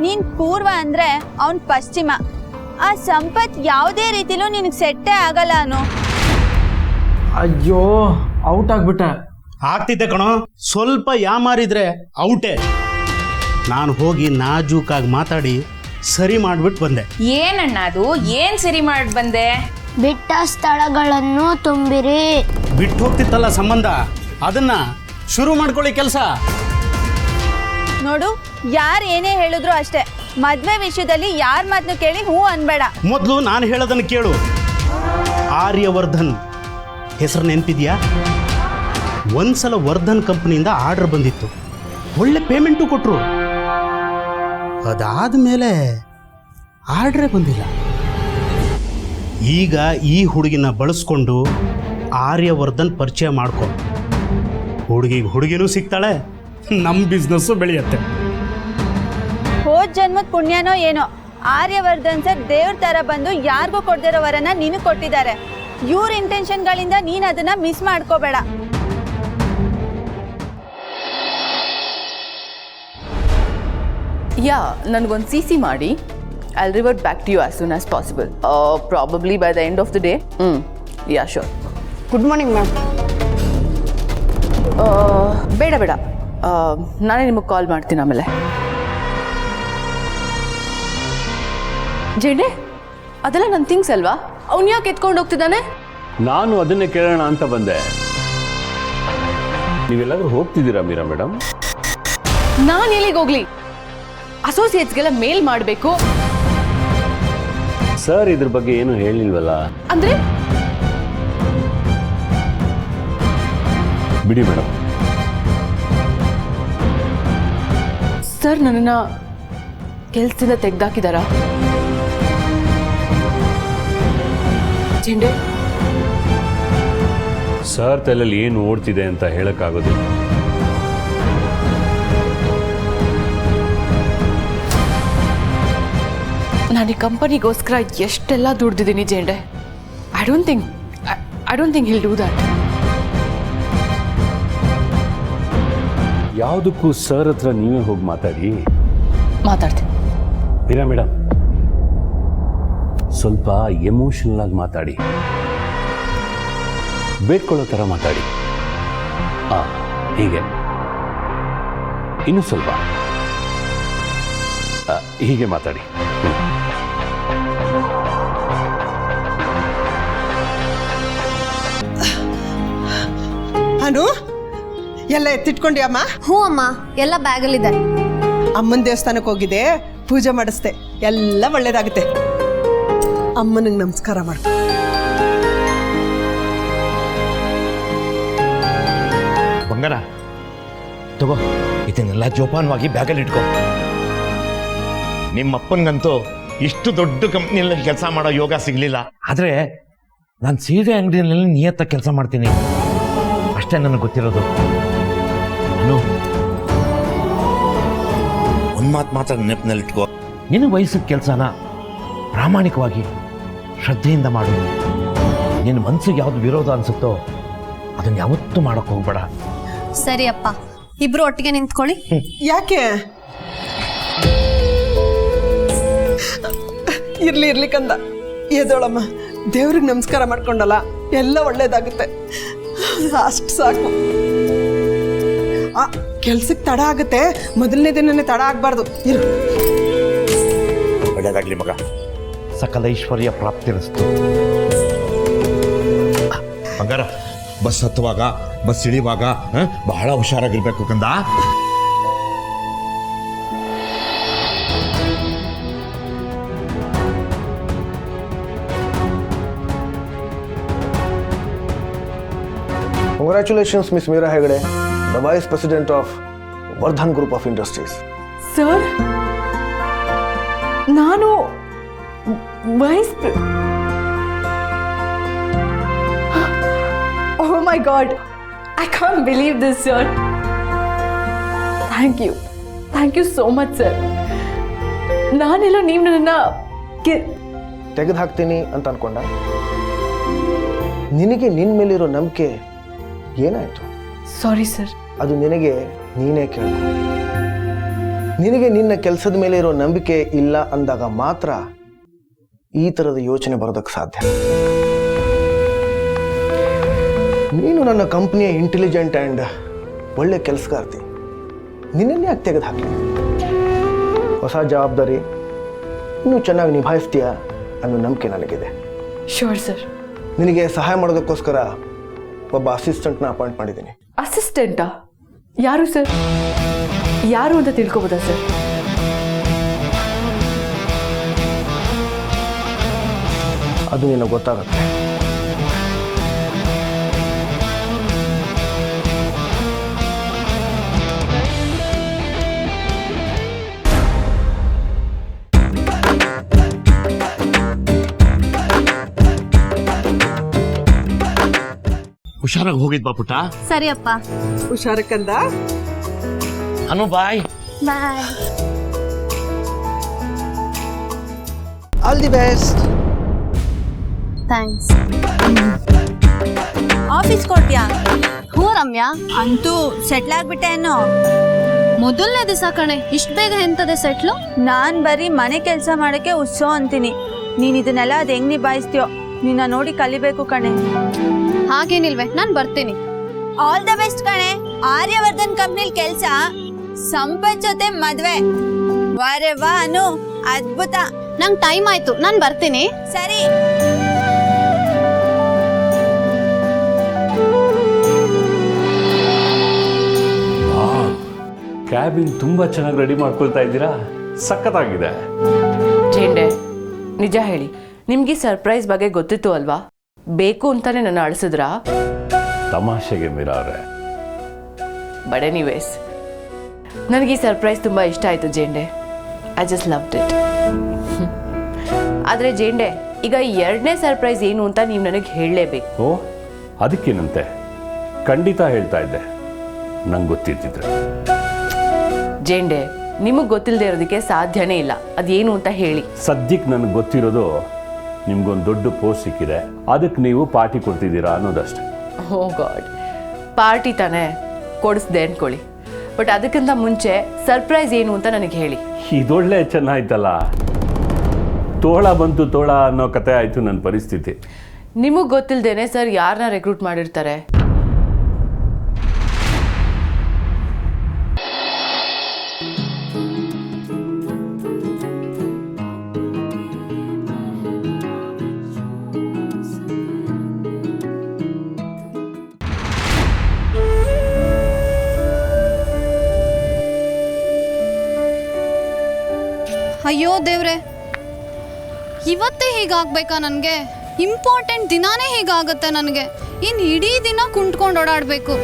ನೀನ್ ಪೂರ್ವ ಅಂದ್ರೆ ಅವನ್ ಪಶ್ಚಿಮ. ಆ ಸಂಪತ್ ಯಾವುದೇ ರೀತಿಲೂ ನಿನಗೆ ಸೆಟ್ಟೇ ಆಗಲ್ಲ ಅನು. ಅಯ್ಯೋ ಔಟ್ ಆಗ್ಬಿಟ್ಟೆ. ಆಗ್ತಿದ್ದೆ ಕಣೋ, ಸ್ವಲ್ಪ ಯಾಮಾರಿದ್ರೆ ಔಟೇ. ನಾನು ಹೋಗಿ ನಾಜೂಕಾಗಿ ಮಾತಾಡಿ ಸರಿ ಮಾಡ್ಬಿಟ್ಟು ಬಂದೆ. ಏನಣ್ಣ ಅದು? ಏನ್ ಸರಿ ಮಾಡಿ ಬಂದೆ? ಬಿಟ್ಟ ಸ್ಥಳಗಳನ್ನು ತುಂಬಿರಿ. ಬಿಟ್ಟು ಹೋಗ್ತಿತ್ತಲ್ಲ ಸಂಬಂಧ, ಅದನ್ನ ಶುರು ಮಾಡ್ಕೊಳ್ಳಿ ಕೆಲಸ. ನೋಡು, ಯಾರು ಏನೇ ಹೇಳಿದ್ರು ಅಷ್ಟೇ, ಮದ್ವೆ ವಿಷಯದಲ್ಲಿ ಯಾರ ಮಾತನ್ನು ಕೇಳಿ ಹೂ ಅನ್ಬೇಡ. ಮೊದಲು ನಾನು ಹೇಳೋದನ್ನು ಕೇಳು. ಆರ್ಯವರ್ಧನ್ ಹೆಸರು ನೆನಪಿದ್ಯಾ? ಒಂದ್ಸಲ ವರ್ಧನ್ ಕಂಪ್ನಿಯಿಂದ ಆರ್ಡರ್ ಬಂದಿತ್ತು, ಒಳ್ಳೆ ಪೇಮೆಂಟು ಕೊಟ್ಟರು. ಅದಾದ ಮೇಲೆ ಆರ್ಡ್ರೇ ಬಂದಿಲ್ಲ. ಈಗ ಈ ಹುಡುಗಿನ ಬಳಸ್ಕೊಂಡು ಆರ್ಯವರ್ಧನ್ ಪರಿಚಯ ಮಾಡ್ಕೊ. ಹುಡುಗಿನೂ ಸಿಗ್ತಾಳೆ, ನಮ್ಮ ಬಿಸ್ನೆಸ್ಸು ಬೆಳೆಯುತ್ತೆ. ಹೋದ್ ಜನ್ಮದ ಪುಣ್ಯನೋ ಏನೋ, ಆರ್ಯವರ್ಧನ್ ಸರ್ ದೇವ್ರ ತರ ಬಂದು ಯಾರಿಗೂ ಕೊಡ್ದಿರೋ ವರನ ನೀನು ಕೊಟ್ಟಿದ್ದಾರೆ. ಇವ್ರ ಇಂಟೆನ್ಷನ್ಗಳಿಂದ ನೀನು ಅದನ್ನ ಮಿಸ್ ಮಾಡ್ಕೋಬೇಡ. ಯಾ, ನನಗೊಂದು CC ಮಾಡಿ. I'll revert back to you as soon as possible. Probably by the end of the day. Yeah, sure. Good morning ma'am. ಬೇಡ ನಾನೇ ನಿಮಗೆ ಕಾಲ್ ಮಾಡ್ತೀನಿ ಆಮೇಲೆ. ಜೇಂಡೆ, ಅದೆಲ್ಲ ನನ್ನ ಥಿಂಗ್ಸ್ ಅಲ್ವಾ? ಅವ್ನು ಯಾಕೆ ಎತ್ಕೊಂಡು ಹೋಗ್ತಿದ್ದಾನೆ? ನಾನು ಅದನ್ನೇ ಕೇಳೋಣ ಅಂತ ಬಂದೆ. ನೀವೆಲ್ಲಾದ್ರೂ ಹೋಗ್ತಿದ್ದೀರಾ ಮೀರಾ ಮೇಡಮ್? ನಾನು ಎಲ್ಲಿಗೆ ಹೋಗ್ಲಿ? ಅಸೋಸಿಯೇಟ್ಸ್ಗೆಲ್ಲ ಮೇಲ್ ಮಾಡಬೇಕು. ಸರ್ ಇದ್ರ ಬಗ್ಗೆ ಏನು ಹೇಳಿಲ್ವಲ್ಲ? ಅಂದ್ರೆ ಬಿಡಿ ಮೇಡಮ್. ಸರ್ ನನ್ನನ್ನು ಕೆಲಸದಿಂದ ತೆಗೆದಾಕಿದಾರಾ? ಜೆಂಡೆ, ಸರ್ ತಲೆಯಲ್ಲಿ ಏನು ಓಡ್ತಿದೆ ಅಂತ ಹೇಳಕ್ಕಾಗೋದಿಲ್ಲ. ನಾನು ಈ ಕಂಪನಿಗೋಸ್ಕರ ಎಷ್ಟೆಲ್ಲ ದುಡ್ದಿದ್ದೀನಿ ಜೇಂಡೆ. I don't think he'll do that. ಯಾವುದಕ್ಕೂ ಸರ್ ಹತ್ರ ನೀವೇ ಹೋಗಿ ಮಾತಾಡ್ತೀನಿ. ಮೀರಾ ಮೇಡಮ್, ಸ್ವಲ್ಪ ಎಮೋಷನಲ್ ಆಗಿ ಮಾತಾಡಿ, ಬೇಡ್ಕೊಳ್ಳೋ ಥರ ಮಾತಾಡಿ. ಹೀಗೆ ಇನ್ನೂ ಸ್ವಲ್ಪ ಹೀಗೆ ಮಾತಾಡಿ. ಅನು, ಎಲ್ಲ ಎತ್ತಿಟ್ಕೊಂಡ್ಯಮ್ಮ? ಹ್ಞೂ ಅಮ್ಮ, ಎಲ್ಲ ಬ್ಯಾಗಲ್ಲಿದೆ. ಅಮ್ಮನ ದೇವಸ್ಥಾನಕ್ಕೆ ಹೋಗಿದೆ, ಪೂಜೆ ಮಾಡಿಸ್ದೆ, ಎಲ್ಲ ಒಳ್ಳೇದಾಗುತ್ತೆ. ಅಮ್ಮನಿಗೆ ನಮಸ್ಕಾರ ಮಾಡು. ಬಂಗಾರ ತಗೋ, ಇದನ್ನೆಲ್ಲ ಜೋಪಾನವಾಗಿ ಬ್ಯಾಗಲ್ಲಿ ಇಟ್ಕೋ. ನಿಮ್ಮಪ್ಪನಿಗಂತೂ ಇಷ್ಟು ದೊಡ್ಡ ಕಂಪ್ನಿಯಲ್ಲಿ ಕೆಲಸ ಮಾಡೋ ಯೋಗ ಸಿಗಲಿಲ್ಲ. ಆದರೆ ನಾನು ಸೀರೆ ಅಂಗಡಿಯಲ್ಲಿ ನಿಯತ್ತಾಗಿ ಕೆಲಸ ಮಾಡ್ತೀನಿ, ಅಷ್ಟೇ ನನಗೆ ಗೊತ್ತಿರೋದು. ಒಂದು ಮಾತು ಮಾತ್ರ ನೆನಪಿನಲ್ಲಿಟ್ಕೋ, ನಿನ್ನ ವಯಸ್ಸಿನ ಕೆಲಸನ ಪ್ರಾಮಾಣಿಕವಾಗಿ ಶ್ರದ್ಧೆಯಿಂದ ಮಾಡು. ನಿನ್ನ ಮನಸ್ಸಿಗೆ ಯಾವುದು ವಿರೋಧ ಅನಿಸುತ್ತೋ ಅದನ್ನು ಯಾವತ್ತೂ ಮಾಡೋಕ್ಕೆ ಹೋಗ್ಬೇಡ. ಸರಿ ಅಪ್ಪ, ಇಬ್ರು ಒಟ್ಟಿಗೆ ನಿಂತ್ಕೊಳ್ಳಿ. ಯಾಕೆ? ಇರ್ಲಿ ಕಂದ, ಎದೋಳಮ್ಮ. ದೇವ್ರಿಗೆ ನಮಸ್ಕಾರ ಮಾಡ್ಕೊಂಡಲ್ಲ, ಎಲ್ಲ ಒಳ್ಳೇದಾಗುತ್ತೆ, ಅಷ್ಟು ಸಾಕು. ಕೆಲ್ಸಕ್ಕೆ ತಡ ಆಗುತ್ತೆ, ಮೊದಲನೇ ದಿನನೇ ತಡ ಆಗ್ಬಾರ್ದು. ಇರು. ಒಳ್ಳೇದಾಗ್ಲಿ ಮಗ, ಸಕಲ ಐಶ್ವರ್ಯ ಪ್ರಾಪ್ತಿರಿಸ್ತು. ಬಂಗಾರ, ಬಸ್ ಹತ್ತುವಾಗ ಬಸ್ ಇಳಿಯುವಾಗ ಬಹಳ ಹುಷಾರಾಗಿರ್ಬೇಕು ಕಂದ. Congratulations, Miss Meera Hegde, the Vice President of Vardhan Group of Industries. Sir, ನಾನು wise Oh my God, I can't believe this, sir. Thank you so much, sir. ನಾನೆಲ್ಲ ನೀವು ನನ್ನ ತೆಗೆದು ಹಾಕ್ತೀನಿ ಅಂತ ಅನ್ಕೊಂಡ? ನಿನಗೆ ನಿನ್ನ ಮೇಲಿರೋ ನಂಬಿಕೆ ಏನಾಯ್ತು? Sorry sir. ಅದು ನಿನಗೆ ನೀನೇ ಕೇಳ್ಕೊ. ನಿನಗೆ ನಿನ್ನ ಕೆಲಸದ ಮೇಲೆ ಇರೋ ನಂಬಿಕೆ ಇಲ್ಲ ಅಂದಾಗ ಮಾತ್ರ ಈ ಥರದ ಯೋಚನೆ ಬರೋದಕ್ಕೆ ಸಾಧ್ಯ. ನೀನು ನನ್ನ ಕಂಪ್ನಿಯ ಇಂಟೆಲಿಜೆಂಟ್ ಆ್ಯಂಡ್ ಒಳ್ಳೆ ಕೆಲಸಗಾರ್ತಿ. ನಿನ್ನನ್ನೇ ಯಾಕೆ ತೆಗೆದು ಹಾಕಲಿ? ಹೊಸ ಜವಾಬ್ದಾರಿ ಇನ್ನೂ ಚೆನ್ನಾಗಿ ನಿಭಾಯಿಸ್ತೀಯ ಅನ್ನೋ ನಂಬಿಕೆ ನನಗಿದೆ. Sure sir. ನಿನಗೆ ಸಹಾಯ ಮಾಡೋದಕ್ಕೋಸ್ಕರ ಒಬ್ಬ ಅಸಿಸ್ಟೆಂಟ್ನ ಅಪಾಯಿಂಟ್ ಮಾಡಿದ್ದೀನಿ. ಅಸಿಸ್ಟೆಂಟಾ? ಯಾರು ಸರ್? ಯಾರು ಅಂತ ತಿಳ್ಕೊಬೋದಾ ಸರ್? ಅದು ನಿನಗೆ ಗೊತ್ತಾಗುತ್ತೆ. ಹುಷಾರಾಗಿ ಹೋಗಿದ್ಬಾ ಪುಟ್ಟ. ಸರಿ ಅಪ್ಪ. ಹುಷಾರಕ್ಕಂದ. ಅನು bye. Bye. All the best. Thanks. Office ಕೊಟ್ಯಾ? ಹ್ಞೂ ರಮ್ಯಾ. ಅಂತೂ ಸೆಟ್ಲ್ ಆಗ್ಬಿಟ್ಟೆ ಅನ್ನೋ. ಮೊದಲನೇ ದಿವಸ ಕಣೆ, ಇಷ್ಟು ಬೇಗ ಎಂತದೆ ಸೆಟ್ಲು? ನಾನ್ ಬರೀ ಮನೆ ಕೆಲಸ ಮಾಡಕ್ಕೆ ಉತ್ಸವ ಅಂತೀನಿ. ನೀನ್ ಇದನ್ನೆಲ್ಲ ಅದ್ ಹೆಂಗ್ ನಿಭಾಯಿಸ್ತೀಯೋ ನಿನ್ನ ನೋಡಿ ಕಲಿಬೇಕು ಕಣೆ. ಹಾಗೇನಿಲ್ವೇ, ನಾನು ಬರ್ತೀನಿ. ಆಲ್ ದ ಬೆಸ್ಟ್ ಕಣೆ. ಆರ್ಯವರ್ಧನ್ ಕಂಪ್ನಿಲ್ ಕೆಲ್ಸ, ಸಂಪತ್ ಜೊತೆ ಮದ್ವೆ. ವಾರೆ ವಾ ಅನು, ಅದ್ಭುತ. ನಂಗೆ ಟೈಮ್ ಆಯ್ತು, ನಾನು ಬರ್ತೀನಿ. ಸರಿ. ಕ್ಯಾಬಿನ್ ತುಂಬ ಚೆನ್ನಾಗಿ ರೆಡಿ ಮಾಡ್ಕೊಳ್ತಾ ಇದ್ದೀರಾ, ಸಖತ್ತಾಗಿದೆ. ಜೇಂಡೆ, ನಿಜ ಹೇಳಿ, ನಿಮ್ಗೆ ಸರ್ಪ್ರೈಸ್ ಬಗ್ಗೆ ಗೊತ್ತಿತ್ತು ಅಲ್ವಾ? ಬೇಕು ಅಂತಾನೆ ನನ್ನ ಅಳಿಸಿದ್ರಾ? ತಮಾಷೆಗೆ ಮೀರಾ ಅವರೇ. ಬಟ್ ಎನಿವೇಸ್, ನನಗೆ ಈ ಸರ್ಪ್ರೈಸ್ ತುಂಬ ಇಷ್ಟ ಆಯಿತು ಜೇಂಡೆ. I just loved it. ಆದರೆ ಜೇಂಡೆ, ಈಗ ಎರಡನೇ ಸರ್ಪ್ರೈಸ್ ಏನು ಅಂತ ನೀವು ನನಗೆ ಹೇಳಲೇಬೇಕು. ಓ, ಅದಕ್ಕೇನಂತೆ, ಖಂಡಿತ ಹೇಳ್ತಾ ಇದ್ದೆ ನಂಗೆ ಗೊತ್ತಿದ್ದಿದ್ರೆ. ಜೇಂಡೆ, ನಿಮಗೆ ಗೊತ್ತಿಲ್ಲದೆ ಇರೋದಕ್ಕೆ ಸಾಧ್ಯನೇ ಇಲ್ಲ. ಅದೇನು ಅಂತ ಹೇಳಿ. ಸದ್ಯಕ್ಕೆ ನನಗೆ ಗೊತ್ತಿರೋದು ನಿಮ್ಗೊಂದು ದೊಡ್ಡ ಪೋಸ್ಟ್ ಸಿಕ್ಕಿದೆ, ಅದಕ್ಕೆ ನೀವು ಪಾರ್ಟಿ ಕೊಡ್ತಿದ್ದೀರಾ ಅನ್ನೋದಷ್ಟೇ. ಓ ಗಾಡ್, ಪಾರ್ಟಿ ತಾನೇ, ಕೊಡಿಸ್ದೆ ಅಂದ್ಕೊಳ್ಳಿ. ಬಟ್ ಅದಕ್ಕಿಂತ ಮುಂಚೆ ಸರ್ಪ್ರೈಸ್ ಏನು ಅಂತ ನನಗೆ ಹೇಳಿ. ಇದೊಳ್ಳೆ ಚೆನ್ನಾಯ್ತಲ್ಲ, ತೋಳ ಬಂತು ತೋಳ ಅನ್ನೋ ಕತೆ ಆಯಿತು ನನ್ನ ಪರಿಸ್ಥಿತಿ. ನಿಮಗೆ ಗೊತ್ತಿಲ್ಲದೇನೆ ಸರ್ ಯಾರನ್ನ ರೆಕ್ರೂಟ್ ಮಾಡಿರ್ತಾರೆ? ಅಯ್ಯೋ ದೇವ್ರೆ, ಇವತ್ತೇ ಹೀಗಾಗ್ಬೇಕಾ ನನಗೆ? ಇಂಪಾರ್ಟೆಂಟ್ ದಿನಾನೇ ಹೀಗಾಗುತ್ತೆ ನನಗೆ. ಇನ್ನು ಇಡೀ ದಿನ ಕುಂಟ್ಕೊಂಡು ಓಡಾಡಬೇಕು.